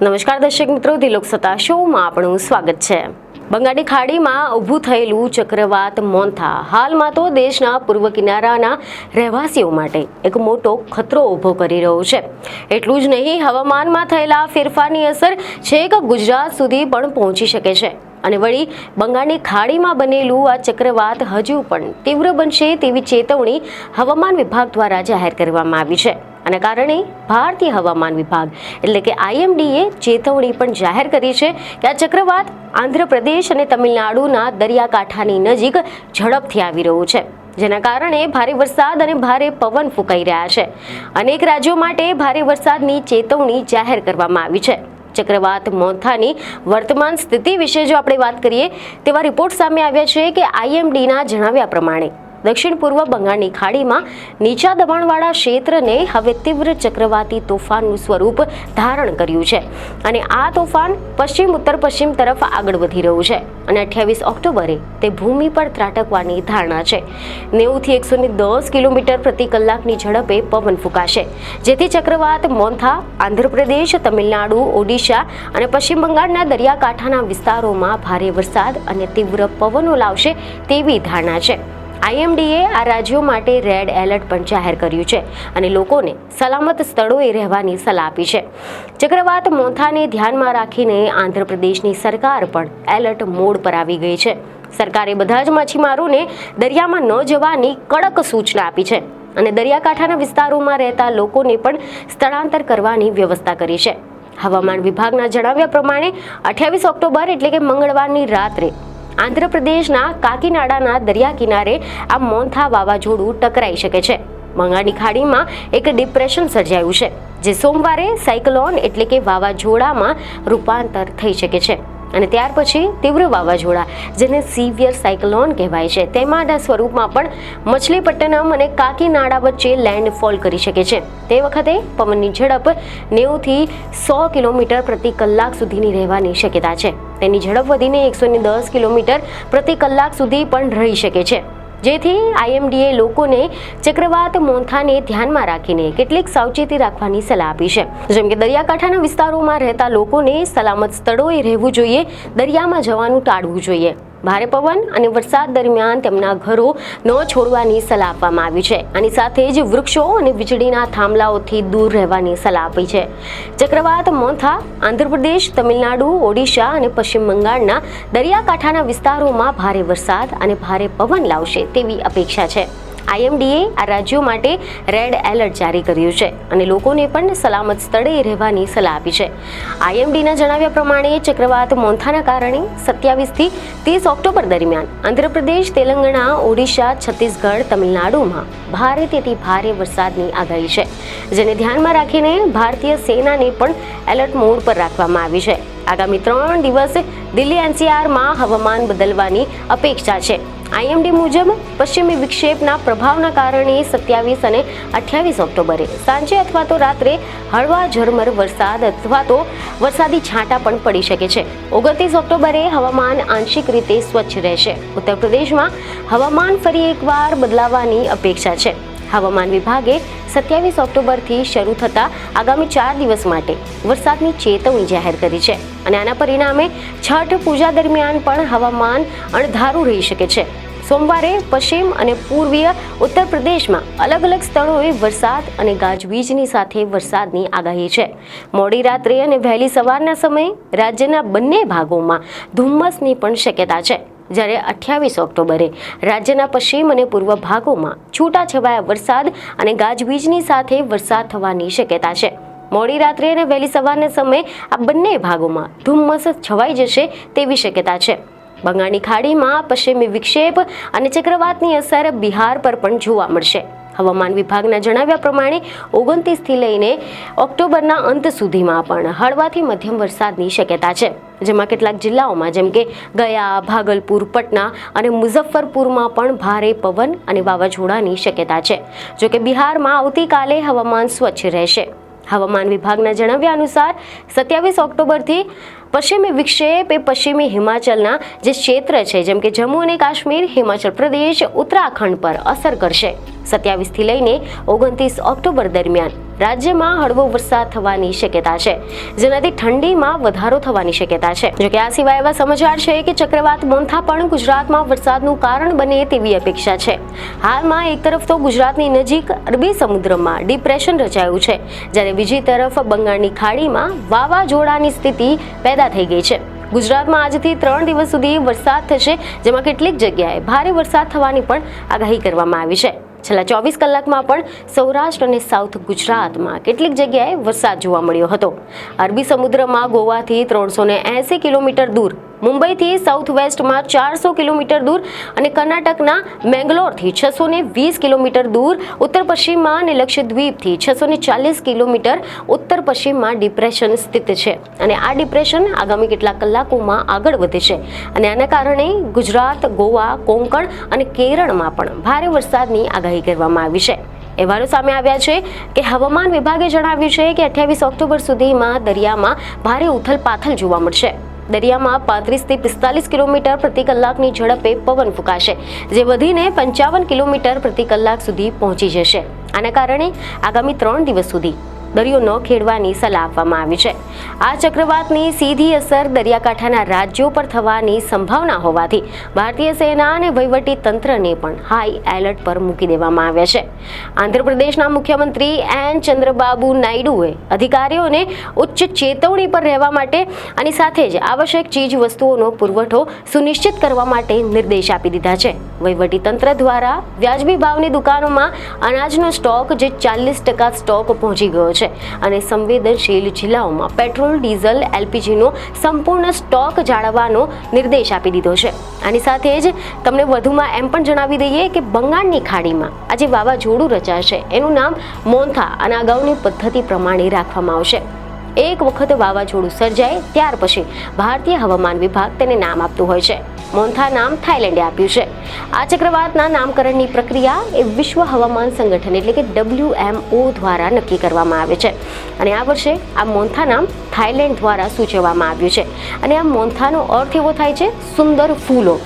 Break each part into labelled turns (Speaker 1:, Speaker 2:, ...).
Speaker 1: નમસ્કાર દર્શક મિત્રો, દિલોક સત્તા શોમાં આપણું સ્વાગત છે। બંગાળની ખાડીમાં ઊભું થયેલું ચક્રવાત મોન્થા હાલમાં તો દેશના પૂર્વ કિનારાના રહેવાસીઓ માટે એક મોટો ખતરો ઊભો કરી રહ્યો છે। એટલું જ નહીં, હવામાનમાં થયેલા ફેરફારની અસર છેક ગુજરાત સુધી પણ પહોંચી શકે છે અને વળી બંગાળની ખાડીમાં બનેલું આ ચક્રવાત હજુ પણ તીવ્ર બનશે તેવી ચેતવણી હવામાન વિભાગ દ્વારા જાહેર કરવામાં આવી છે। આના કારણે ભારતીય હવામાન વિભાગ એટલે કે IMDએ ચેતવણી પણ જાહેર કરી છે કે આ ચક્રવાત આંધ્રપ્રદેશ અને તમિલનાડુના દરિયાકાંઠાની નજીક ઝડપથી આવી રહ્યું છે, જેના કારણે ભારે વરસાદ અને ભારે પવન ફૂંકાઈ રહ્યા છે। અનેક રાજ્યો માટે ભારે વરસાદની ચેતવણી જાહેર કરવામાં આવી છે। ચક્રવાત મોન્થાની વર્તમાન સ્થિતિ વિશે જો આપણે વાત કરીએ તેવા રિપોર્ટ સામે આવ્યા છે કે IMDના જણાવ્યા પ્રમાણે દક્ષિણ પૂર્વ બંગાળની ખાડીમાં નીચા દબાણવાળા ક્ષેત્રને હવે તીવ્ર ચક્રવાતી તોફાનનું સ્વરૂપ ધારણ કર્યું છે અને આ તોફાન પશ્ચિમ ઉત્તર પશ્ચિમ તરફ આગળ વધી રહ્યું છે અને 28 ઓક્ટોબરે તે ભૂમિ પર ત્રાટકવાની ધારણા છે। 90 થી 110 કિલોમીટર પ્રતિ કલાકની ઝડપે પવન ફૂંકાશે, જેથી ચક્રવાત મોન્થા આંધ્રપ્રદેશ, તમિલનાડુ, ઓડિશા અને પશ્ચિમ બંગાળના દરિયાકાંઠાના વિસ્તારોમાં ભારે વરસાદ અને તીવ્ર પવનો લાવશે તેવી ધારણા છે। IMDએ આ રાજ્યો માટે રેડ એલર્ટ પણ જાહેર કર્યું છે અને લોકોને સલામત સ્થળોએ રહેવાની સલાહ આપી છે। ચક્રવાત મોન્થાને ધ્યાનમાં રાખીને આંધ્રપ્રદેશની સરકાર પણ એલર્ટ મોડ પર આવી ગઈ છે। સરકારે બધા જ માછીમારોને દરિયામાં ન જવાની કડક સૂચના આપી છે અને દરિયાકાંઠાના વિસ્તારોમાં રહેતા લોકોને પણ સ્થળાંતર કરવાની વ્યવસ્થા કરી છે। હવામાન વિભાગના જણાવ્યા પ્રમાણે 28 ઓક્ટોબર એટલે કે મંગળવારની રાત્રે આંધ્રપ્રદેશના કાકીનાડાના દરિયા કિનારે આ મોન્થા વાવાઝોડું ટકરાઈ શકે છે। બંગાળની ખાડીમાં એક ડિપ્રેશન સર્જાયું છે, જે સોમવારે સાયક્લોન એટલે કે વાવાઝોડામાં રૂપાંતર થઈ શકે છે અને ત્યાર પછી તીવ્ર વાવાઝોડા, જેને સિવિયર સાયક્લોન કહેવાય છે, તેમાંના સ્વરૂપમાં પણ મછલીપટ્ટનમ અને કાકીનાડા વચ્ચે લેન્ડફોલ કરી શકે છે। તે વખતે પવનની ઝડપ 90 થી 100 કિલોમીટર પ્રતિ કલાક સુધીની રહેવાની શક્યતા છે। તેની ઝડપ વધીને 110 કિલોમીટર પ્રતિ કલાક સુધી પણ રહી શકે છે, જેથી IMDએ લોકોને ચક્રવાત મોન્થાને ધ્યાનમાં રાખીને કેટલીક સાવચેતી રાખવાની સલાહ આપી છે, જેમ કે દરિયાકાંઠાના વિસ્તારોમાં રહેતા લોકોને સલામત સ્થળોએ રહેવું જોઈએ, દરિયામાં જવાનું ટાળવું જોઈએ। ભારે પવન અને વરસાદ દરમિયાન તેમના ઘરો ન છોડવાની સલાહ આપવામાં આવી છે। આની સાથે જ વૃક્ષો અને વીજળીના થાંભલાઓથી દૂર રહેવાની સલાહ આપી છે। ચક્રવાત મોન્થા આંધ્રપ્રદેશ, તમિલનાડુ, ઓડિશા અને પશ્ચિમ બંગાળના દરિયાકાંઠાના વિસ્તારોમાં ભારે વરસાદ અને ભારે પવન લાવશે તેવી અપેક્ષા છે। IMDએ આ રાજ્યો માટે રેડ એલર્ટ જારી કર્યું છે અને લોકોને પણ સલામત સ્થળે રહેવાની સલાહ આપી છે। IMDના જણાવ્યા પ્રમાણે ચક્રવાત મોન્થાના કારણે 27 થી 30 ઓક્ટોબર દરમિયાન આંધ્રપ્રદેશ, તેલંગાણા, ઓડિશા, છત્તીસગઢ, તમિલનાડુમાં ભારેથી ભારે વરસાદની આગાહી છે, જેને ધ્યાનમાં રાખીને ભારતીય સેનાને પણ એલર્ટ મોડ પર રાખવામાં આવી છે। આગામી 3 દિવસ દિલ્હી NCRમાં હવામાન બદલવાની અપેક્ષા છે। IMD મુજબ પશ્ચિમી વિક્ષેપના પ્રભાવના કારણે 27 અને 28 ઓક્ટોબરે સાંજે અથવા તો રાત્રે હળવા ઝરમર વરસાદ અથવા તો વરસાદી છાંટા પણ પડી શકે છે। 29 ઓક્ટોબરે હવામાન આંશિક રીતે સ્વચ્છ રહેશે। ઉત્તર પ્રદેશમાં હવામાન ફરી એકવાર બદલાવાની અપેક્ષા છે। હવામાન વિભાગે 27 ઓક્ટોબરથી શરૂ થતા આગામી 4 દિવસ માટે વરસાદની ચેતવણી જાહેર કરી છે અને આના પરિણામે છઠ પૂજા દરમિયાન પણ હવામાન અણધારું રહી શકે છે। સોમવારે પશ્ચિમ અને પૂર્વીય ઉત્તર પ્રદેશમાં અલગ અલગ સ્થળોએ વરસાદ અને ગાજવીજની સાથે વરસાદની આગાહી છે। મોડી રાત્રે અને વહેલી સવારના સમયે રાજ્યના બંને ભાગોમાં ધુમ્મસની પણ શક્યતા છે, જ્યારે 28 ઓક્ટોબરે રાજ્યના પશ્ચિમ અને પૂર્વ ભાગોમાં છૂટાછવાયા વરસાદ અને ગાજવીજની સાથે વરસાદ થવાની શક્યતા છે। મોડી રાત્રે અને વહેલી સવારના સમયે આ બંને ભાગોમાં ધુમ્મસ છવાઈ જશે તેવી શક્યતા છે। બંગાળની ખાડીમાં પશ્ચિમી વિક્ષેપ અને ચક્રવાતની અસર બિહાર પર પણ જોવા મળશે। હવામાન વિભાગના જણાવ્યા પ્રમાણે 29 થી લઈને ઓક્ટોબરના અંત સુધીમાં પણ હળવાથી મધ્યમ વરસાદની શક્યતા છે, જેમાં કેટલાક જિલ્લાઓમાં જેમ કે ગયા, ભાગલપુર, પટના અને મુઝફ્ફરપુરમાં પણ ભારે પવન અને વાવાઝોડાની શક્યતા છે। જોકે બિહારમાં આવતીકાલે હવામાન સ્વચ્છ રહેશે। હવામાન વિભાગના જણાવ્યા અનુસાર 27 ઓક્ટોબરથી પશ્ચિમી વિક્ષેપ એ પશ્ચિમી હિમાચલના જે ક્ષેત્ર છે જેમ કે જમ્મુ અને કાશ્મીર, હિમાચલ પ્રદેશ, ઉત્તરાખંડ પર અસર કરશે। 27 થી લઈને 29 ઓક્ટોબર દરમિયાન રાજ્યમાં હળવો વરસાદ થવાની શક્યતા છે, જેનાથી ઠંડીમાં વધારો થવાની શક્યતા છે. જોકે આ સિવાય એવા સમાચાર છે કે ચક્રવાત મોન્થા પણ ગુજરાતમાં વરસાદનું કારણ બને તેવી અપેક્ષા છે. હાલમાં એક તરફ તો ગુજરાતની નજીક અરબી સમુદ્રમાં ડિપ્રેશન રચાયું છે, જ્યારે બીજી તરફ બંગાળની ખાડીમાં વાવાઝોડાની સ્થિતિ પેદા થઈ ગઈ છે. ગુજરાતમાં આજથી 3 દિવસ સુધી વરસાદ થશે, જેમાં કેટલીક જગ્યાએ ભારે વરસાદ થવાની પણ આગાહી કરવામાં આવી છે. છેલ્લા 24 કલાકમાં પણ સૌરાષ્ટ્ર અને સાઉથ ગુજરાતમાં કેટલીક જગ્યાએ વરસાદ જોવા મળ્યો હતો. અરબી સમુદ્રમાં ગોવાથી 380 કિલોમીટર દૂર, મુંબઈથી સાઉથ વેસ્ટમાં 400 કિલોમીટર દૂર અને કર્ણાટકના મેંગલોરથી 620 કિલોમીટર દૂર, ઉત્તર પશ્ચિમમાં અને લક્ષદ્વીપથી 640 કિલોમીટર ઉત્તર પશ્ચિમમાં ડિપ્રેશન સ્થિત છે અને આ ડિપ્રેશન આગામી કેટલાક કલાકોમાં આગળ વધે છે અને આના કારણે ગુજરાત, ગોવા, કોંકણ અને કેરળમાં પણ ભારે વરસાદની આગાહી કરવામાં આવી છે. અહેવાલો સામે આવ્યા છે કે હવામાન વિભાગે જણાવ્યું છે કે 28 ઓક્ટોબર સુધીમાં દરિયામાં ભારે ઉથલપાથલ જોવા મળશે. દરિયામાં 35 થી 45 કિલોમીટર પ્રતિ કલાકની ઝડપે પવન ફૂંકાશે, જે વધીને 55 કિલોમીટર પ્રતિ કલાક સુધી પહોંચી જશે. આના કારણે આગામી 3 દિવસ સુધી દરિયો ન ખેડવાની સલાહ આપવામાં આવી છે. આ ચક્રવાતની સીધી અસર દરિયાકાંઠાના રાજ્યો પર થવાની સંભાવના હોવાથી ભારતીય સેના અને વહીવટી તંત્રને પણ હાઈ એલર્ટ પર મૂકી દેવામાં આવ્યા છે. આંધ્રપ્રદેશના મુખ્યમંત્રી એન ચંદ્રબાબુ નાયડુએ અધિકારીઓને ઉચ્ચ ચેતવણી પર રહેવા માટે અને સાથે જ આવશ્યક ચીજ વસ્તુઓનો પુરવઠો સુનિશ્ચિત કરવા માટે નિર્દેશ આપી દીધા છે. વહીવટી તંત્ર દ્વારા વ્યાજબી ભાવની દુકાનોમાં અનાજનો સ્ટોક જે 40% સ્ટોક પહોંચી ગયો છે અને સંવેદનશીલ જિલ્લાઓમાં પેટ્રોલ, ડીઝલ, એલપીજીનો સંપૂર્ણ સ્ટોક જાળવવાનો નિર્દેશ આપી દીધો છે. આની સાથે જ તમને વધુમાં એમ પણ જણાવી દઈએ કે બંગાળની ખાડીમાં આજે વાવાઝોડું રચાશે, એનું નામ મોન્થા અને અગાઉની પદ્ધતિ પ્રમાણે રાખવામાં આવશે. એક વખત વાવાઝોડું સર્જાય ત્યાર પછી ભારતીય હવામાન વિભાગ તેને નામ આપતું હોય છે. મોન્થા નામ થાઈલેન્ડે આપ્યું છે. આ ચક્રવાતના નામકરણની પ્રક્રિયા એ વિશ્વ હવામાન સંગઠન એટલે કે WMO દ્વારા નક્કી કરવામાં આવે છે અને આ વર્ષે આ મોન્થા નામ થાઈલેન્ડ દ્વારા સૂચવવામાં આવ્યું છે અને આ મોન્થાનો અર્થ એવો થાય છે સુંદર ફૂલો.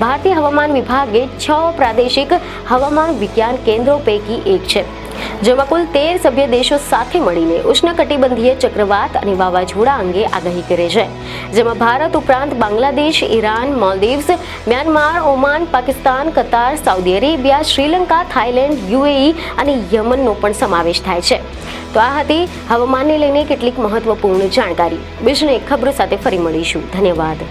Speaker 1: ભારતીય હવામાન વિભાગે 6 પ્રાદેશિક હવામાન વિજ્ઞાન કેન્દ્રો પૈકી એક છે, જેમાં કુલ 13 સભ્ય દેશો સાથે મળીને ઉષ્ણકટિબંધીય ચક્રવાત અને વાવાઝોડા અંગે આગાહી કરે છે, જેમાં ભારત ઉપરાંત Bangladesh, Iran, Maldives, Myanmar, Oman, Pakistan, Qatar, Saudi Arabia, Sri Lanka, Thailand, UAE અને યમનનો પણ સમાવેશ થાય છે. તો આ હતી હવામાનને લઈને કેટલીક મહત્વપૂર્ણ જાણકારી. બીજી એક ખબરો સાથે ફરી મળીશું. ધન્યવાદ.